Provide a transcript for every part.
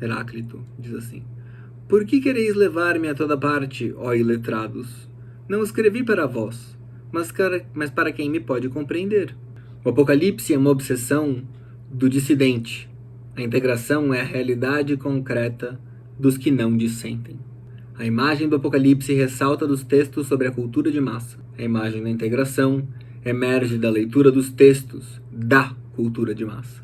Heráclito diz assim: Por que quereis levar-me a toda parte, ó iletrados? Não escrevi para vós, mas para quem me pode compreender. O Apocalipse é uma obsessão do dissidente. A integração é a realidade concreta dos que não dissentem. A imagem do Apocalipse ressalta dos textos sobre a cultura de massa. A imagem da integração emerge da leitura dos textos da cultura de massa.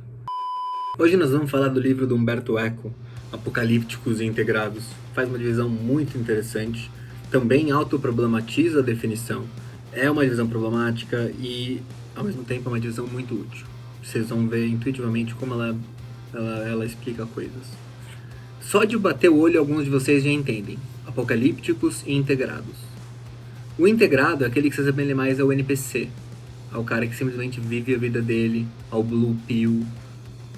Hoje nós vamos falar do livro do Umberto Eco, Apocalípticos e Integrados. Faz uma divisão muito interessante, também autoproblematiza a definição. É uma divisão problemática e, ao mesmo tempo, é uma divisão muito útil. Vocês vão ver intuitivamente como ela explica coisas. Só de bater o olho, alguns de vocês já entendem. Apocalípticos e integrados. O integrado é aquele que se assemelha mais ao NPC, ao cara que simplesmente vive a vida dele, ao Blue Pill,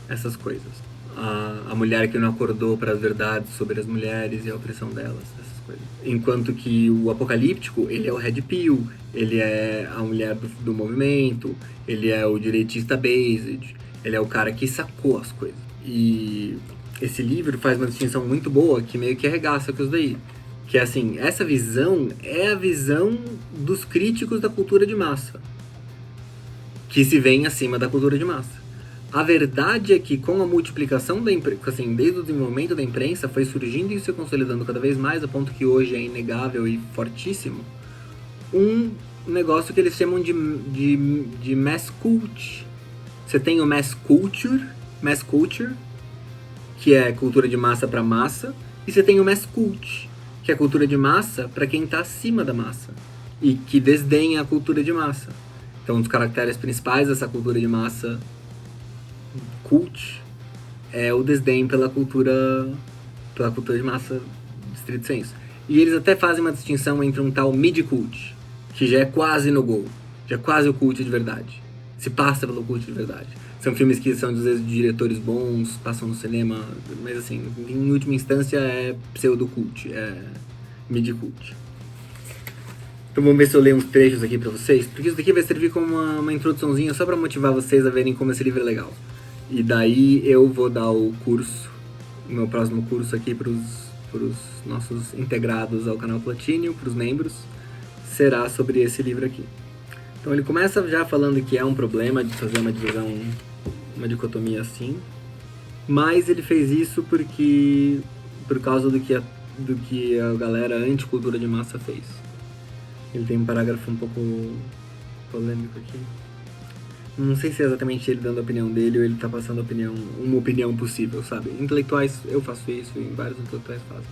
essas coisas. A mulher que não acordou para as verdades sobre as mulheres e a opressão delas, essas coisas. Enquanto que o apocalíptico, ele é o Red Pill, ele é a mulher do movimento, ele é o direitista based, ele é o cara que sacou as coisas. E esse livro faz uma distinção muito boa que meio que arregaça com isso daí. Que é assim, essa visão é a visão dos críticos da cultura de massa, que se vem acima da cultura de massa. A verdade é que com a multiplicação da imprensa, assim, desde o desenvolvimento da imprensa, foi surgindo e se consolidando cada vez mais, a ponto que hoje é inegável e fortíssimo, um negócio que eles chamam de mass cult. Você tem o mass culture, que é cultura de massa para massa, e você tem o mass cult, que é cultura de massa para quem está acima da massa e que desdenha a cultura de massa. Então, um dos caracteres principais dessa cultura de massa cult é o desdém pela cultura de massa estrito senso. E eles até fazem uma distinção entre um tal mid-cult, que já é quase no gol, já é quase o cult de verdade, se passa pelo cult de verdade. São filmes que são, às vezes, de diretores bons, passam no cinema, mas assim, em última instância é pseudo-cult, é mid-cult. Então vamos ver se eu leio uns trechos aqui pra vocês, porque isso daqui vai servir como uma introduçãozinha só pra motivar vocês a verem como esse livro é legal. E daí eu vou dar o meu próximo curso aqui pros nossos integrados ao canal Platínio, pros membros, será sobre esse livro aqui. Então ele começa já falando que é um problema de fazer uma divisão, uma dicotomia assim, mas ele fez isso por causa do que a galera anticultura de massa fez. Ele tem um parágrafo um pouco polêmico aqui. Não sei se é exatamente ele dando a opinião dele ou ele tá passando uma opinião possível, sabe? Intelectuais, eu faço isso e vários intelectuais fazem.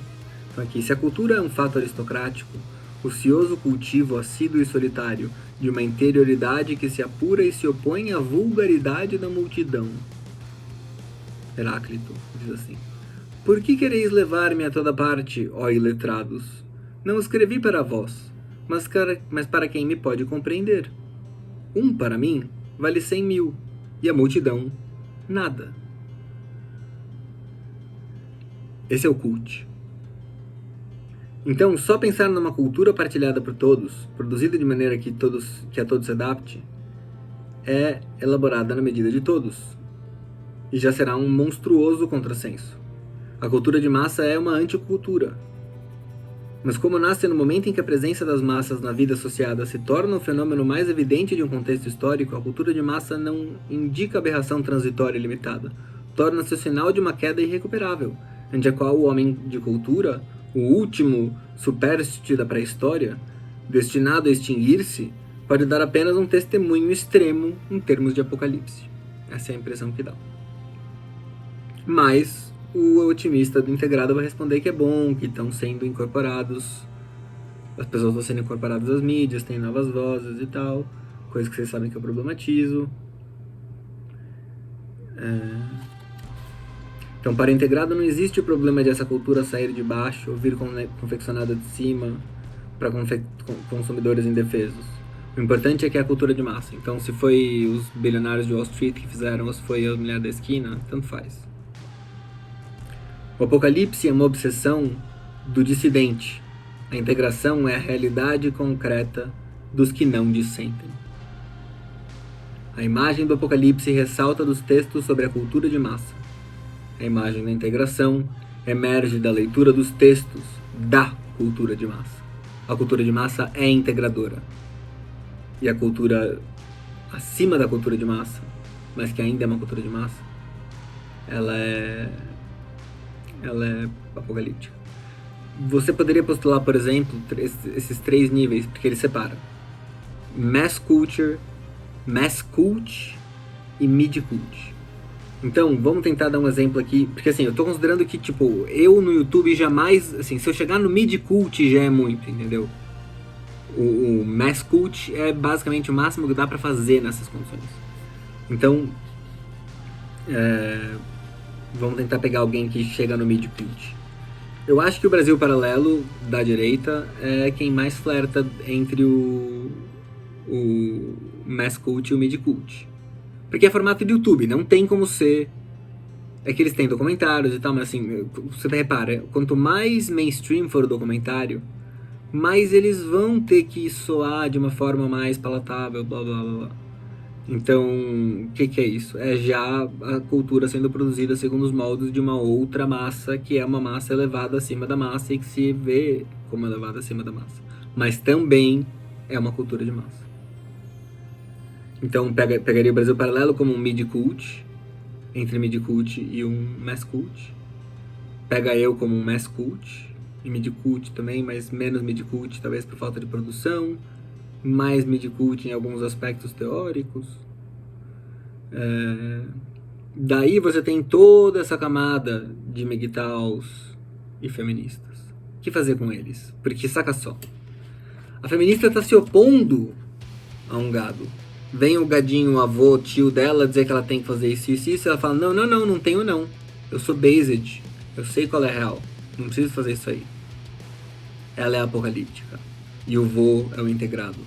Então aqui, se a cultura é um fato aristocrático, ocioso cultivo assíduo e solitário de uma interioridade que se apura e se opõe à vulgaridade da multidão. Heráclito diz assim: Por que quereis levar-me a toda parte, ó iletrados? Não escrevi para vós, mas para quem me pode compreender. Para mim, vale 100.000, e a multidão, nada. Esse é o cult. Então, só pensar numa cultura partilhada por todos, produzida de maneira que a todos se adapte, é elaborada na medida de todos, e já será um monstruoso contrassenso. A cultura de massa é uma anticultura. Mas como nasce no momento em que a presença das massas na vida associada se torna o fenômeno mais evidente de um contexto histórico, a cultura de massa não indica aberração transitória e limitada, torna-se o sinal de uma queda irrecuperável, ante a qual o homem de cultura, o último supérstite da pré-história, destinado a extinguir-se, pode dar apenas um testemunho extremo em termos de apocalipse. Essa é a impressão que dá. Mas o otimista do integrado vai responder que é bom, que estão sendo incorporados, as pessoas estão sendo incorporadas às mídias, tem novas vozes e tal, coisa que vocês sabem que eu problematizo. Então, para o integrado não existe o problema de essa cultura sair de baixo ou vir confeccionada de cima para consumidores indefesos. O importante é que é a cultura de massa. Então, se foi os bilionários de Wall Street que fizeram ou se foi a mulher da esquina, tanto faz. O Apocalipse é uma obsessão do dissidente. A integração é a realidade concreta dos que não dissentem. A imagem do Apocalipse ressalta dos textos sobre a cultura de massa. a imagem da integração, emerge da leitura dos textos da cultura de massa. A cultura de massa é integradora. E a cultura acima da cultura de massa, mas que ainda é uma cultura de massa, ela é apocalíptica. Você poderia postular, por exemplo, esses 3 níveis, porque ele separa mass culture, mass cult e mid cult. Então, vamos tentar dar um exemplo aqui, porque assim, eu tô considerando que, tipo, eu no YouTube jamais, assim, se eu chegar no mid cult já é muito, entendeu? O mass cult é basicamente o máximo que dá pra fazer nessas condições. Então, vamos tentar pegar alguém que chega no mid cult. Eu acho que o Brasil Paralelo, da direita, é quem mais flerta entre o mass cult e o mid cult. Porque é formato de YouTube, não tem como ser... É que eles têm documentários e tal, mas assim, você repara, quanto mais mainstream for o documentário, mais eles vão ter que soar de uma forma mais palatável, blá blá blá blá. Então, o que é isso? É já a cultura sendo produzida segundo os moldes de uma outra massa, que é uma massa elevada acima da massa e que se vê como elevada acima da massa. Mas também é uma cultura de massa. Então, pegaria o Brasil Paralelo como um mid-cult, entre mid-cult e um mass-cult. Pega eu como um mass-cult, e mid-cult também, mas menos mid-cult, talvez por falta de produção, mais mid-cult em alguns aspectos teóricos. Daí você tem toda essa camada de MGTOWs e feministas. O que fazer com eles? Porque, saca só, a feminista está se opondo a um gado. Vem o gadinho, o avô, o tio dela dizer que ela tem que fazer isso, isso, isso. Ela fala, não tenho não. Eu sou based. Eu sei qual é real. Não preciso fazer isso aí. Ela é apocalíptica. E o vô é o integrado.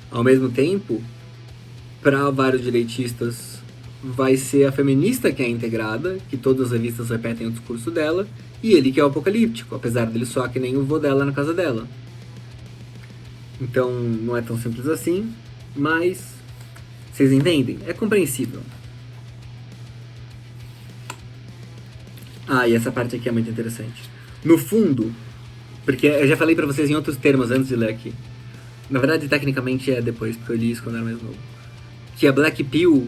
Ao mesmo tempo, para vários direitistas, vai ser a feminista que é a integrada, que todas as revistas repetem o discurso dela, e ele que é o apocalíptico, apesar dele soar que nem o vô dela na casa dela. Então, não é tão simples assim, mas... Vocês entendem? É compreensível. E essa parte aqui é muito interessante. No fundo, porque eu já falei pra vocês em outros termos antes de ler aqui. Na verdade, tecnicamente é depois, porque eu li isso quando era mais novo. Que a Black Pill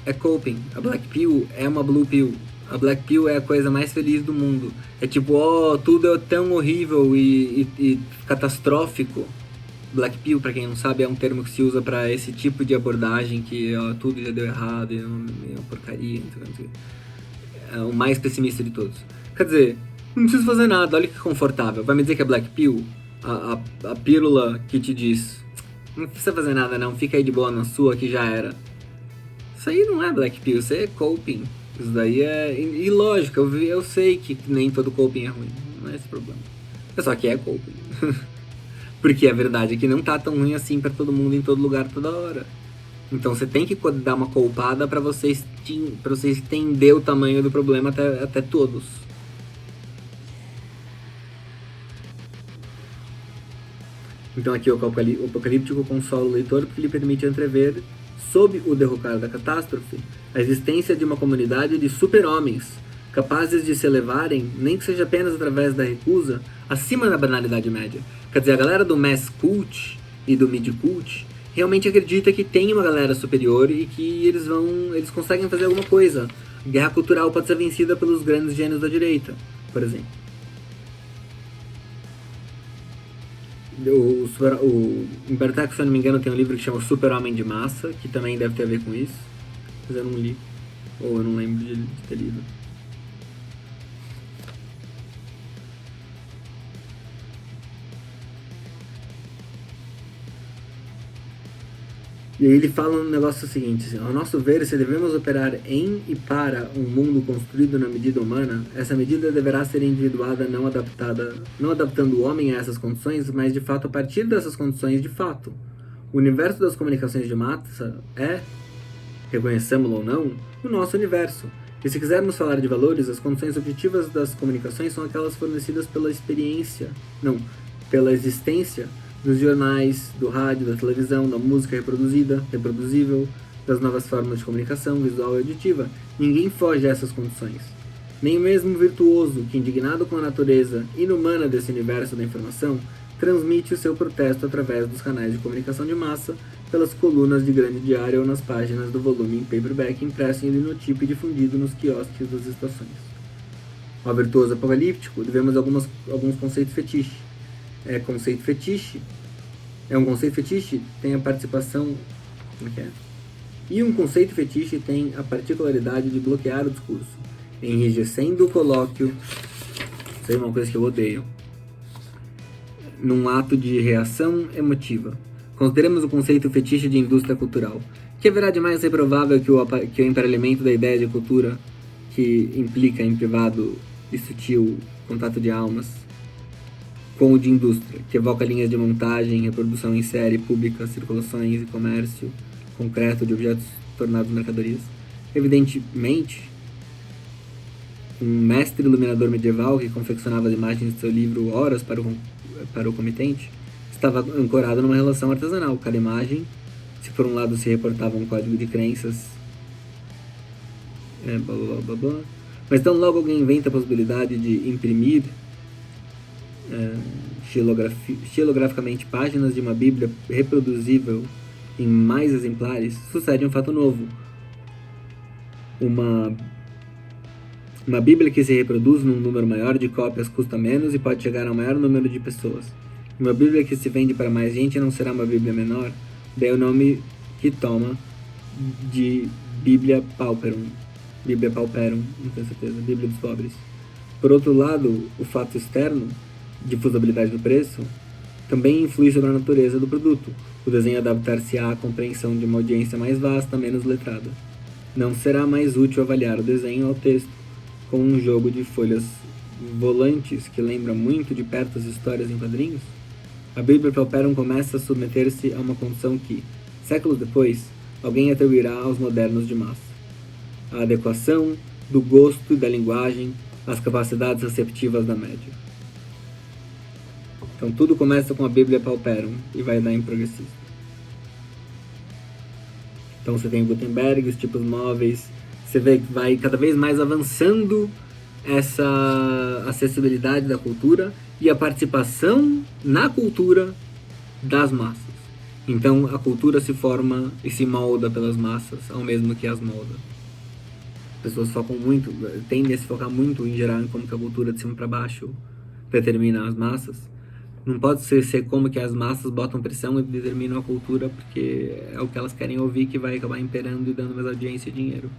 é coping. A Black Pill é uma Blue Pill. A Black Pill é a coisa mais feliz do mundo. É tipo, tudo é tão horrível e catastrófico. Black Pill, pra quem não sabe, é um termo que se usa pra esse tipo de abordagem que tudo já deu errado, é uma porcaria, não sei. É o mais pessimista de todos. Quer dizer, não preciso fazer nada, olha que confortável. Vai me dizer que é Black Pill? A pílula que te diz, não precisa fazer nada não, fica aí de boa na sua que já era. Isso aí não é Black Pill, isso aí é coping. Isso daí é ilógico, eu sei que nem todo coping é ruim, não é esse problema. É só que é coping. Porque a verdade é que não tá tão ruim assim pra todo mundo, em todo lugar, toda hora. Então você tem que dar uma colpada pra você entender o tamanho do problema até todos. Então aqui o apocalíptico consola o leitor porque lhe permite entrever, sob o derrocar da catástrofe, a existência de uma comunidade de super-homens, capazes de se elevarem, nem que seja apenas através da recusa, acima da banalidade média. Quer dizer, a galera do mass cult e do mid cult realmente acredita que tem uma galera superior e que eles conseguem fazer alguma coisa. A guerra cultural pode ser vencida pelos grandes gênios da direita, por exemplo. O Humberto Eco, se eu não me engano, tem um livro que chama Super-Homem de Massa, que também deve ter a ver com isso, mas eu não li, ou eu não lembro de ter lido. E aí ele fala um negócio seguinte, assim, ao nosso ver, se devemos operar em e para um mundo construído na medida humana, essa medida deverá ser individuada, não adaptando o homem a essas condições, mas de fato a partir dessas condições de fato. O universo das comunicações de massa é, reconheçamos-lo ou não, o nosso universo. E se quisermos falar de valores, as condições objetivas das comunicações são aquelas fornecidas pela existência dos jornais, do rádio, da televisão, da música reproduzível, das novas formas de comunicação visual e auditiva. Ninguém foge a essas condições. Nem mesmo o virtuoso, que indignado com a natureza inumana desse universo da informação, transmite o seu protesto através dos canais de comunicação de massa, pelas colunas de grande diário ou nas páginas do volume em paperback impresso em linotipo e difundido nos quiosques das estações. Ao virtuoso apocalíptico devemos alguns conceitos fetiche. É um conceito fetiche, tem a participação... Como é? E um conceito fetiche tem a particularidade de bloquear o discurso, enrijecendo o colóquio, isso é uma coisa que eu odeio, num ato de reação emotiva. Consideremos o conceito fetiche de indústria cultural. Que haverá de mais reprovável que o emparelhamento da ideia de cultura, que implica em privado e sutil contato de almas, com o de indústria, que evoca linhas de montagem, reprodução em série, pública, circulações e comércio concreto de objetos tornados mercadorias. Evidentemente, um mestre iluminador medieval que confeccionava as imagens de seu livro horas para o comitente estava ancorado numa relação artesanal. Cada imagem, se por um lado se reportava um código de crenças, blá blá blá blá, mas tão logo alguém inventa a possibilidade de imprimir xilograficamente páginas de uma Bíblia reproduzível em mais exemplares, sucede um fato novo. Uma Bíblia que se reproduz num número maior de cópias custa menos e pode chegar ao maior número de pessoas. Uma Bíblia que se vende para mais gente não será uma Bíblia menor, daí o nome que toma de Bíblia Pauperum, não tenho certeza, Bíblia dos pobres. Por outro lado, o fato externo, difusabilidade do preço, também influi sobre a natureza do produto. O desenho adaptar-se-á à compreensão de uma audiência mais vasta, menos letrada. Não será mais útil avaliar o desenho ao texto, com um jogo de folhas volantes que lembra muito de perto as histórias em quadrinhos? A Bíblia Pauperum começa a submeter-se a uma condição que, séculos depois, alguém atribuirá aos modernos de massa: a adequação do gosto e da linguagem às capacidades receptivas da média. Então tudo começa com a Bíblia Pauperum e vai dar em progressista. Então você tem Gutenberg, os tipos móveis, você vê que vai cada vez mais avançando essa acessibilidade da cultura e a participação na cultura das massas. Então a cultura se forma e se molda pelas massas, ao mesmo que as molda. As pessoas tendem a se focar muito em geral em como que a cultura de cima para baixo determina as massas. Não pode ser como que as massas botam pressão e determinam a cultura, porque é o que elas querem ouvir que vai acabar imperando e dando mais audiência e dinheiro.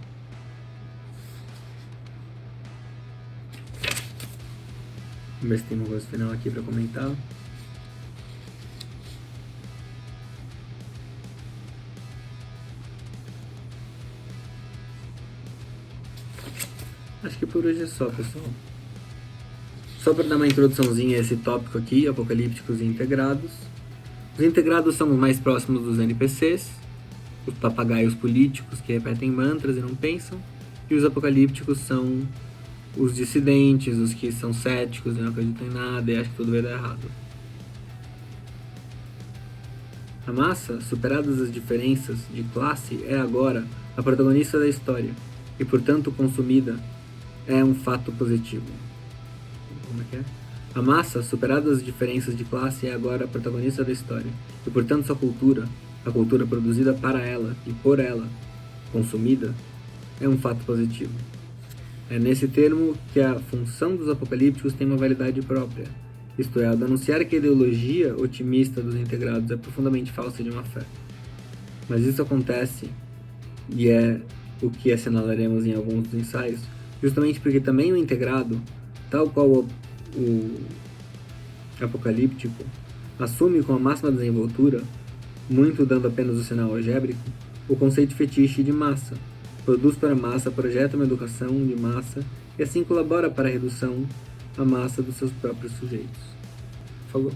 Vamos ver se tem uma coisa final aqui para comentar. Acho que por hoje é só, pessoal. Só para dar uma introduçãozinha a esse tópico aqui, apocalípticos e integrados. Os integrados são os mais próximos dos NPCs, os papagaios políticos que repetem mantras e não pensam, e os apocalípticos são os dissidentes, os que são céticos e não acreditam em nada e acham que tudo vai dar errado. A massa, superadas as diferenças de classe, é agora a protagonista da história e, portanto, consumida é um fato positivo. Como é que é? A massa, superadas as diferenças de classe, é agora a protagonista da história e, portanto, sua cultura, a cultura produzida para ela e por ela, consumida, é um fato positivo. É nesse termo que a função dos apocalípticos tem uma validade própria, isto é, ao denunciar que a ideologia otimista dos integrados é profundamente falsa de má fé. Mas isso acontece, e é o que assinalaremos em alguns dos ensaios, justamente porque também o integrado, tal qual o apocalíptico, assume com a máxima desenvoltura, muito dando apenas o sinal algébrico, o conceito fetiche de massa, produz para a massa, projeta uma educação de massa e assim colabora para a redução à massa dos seus próprios sujeitos. Falou.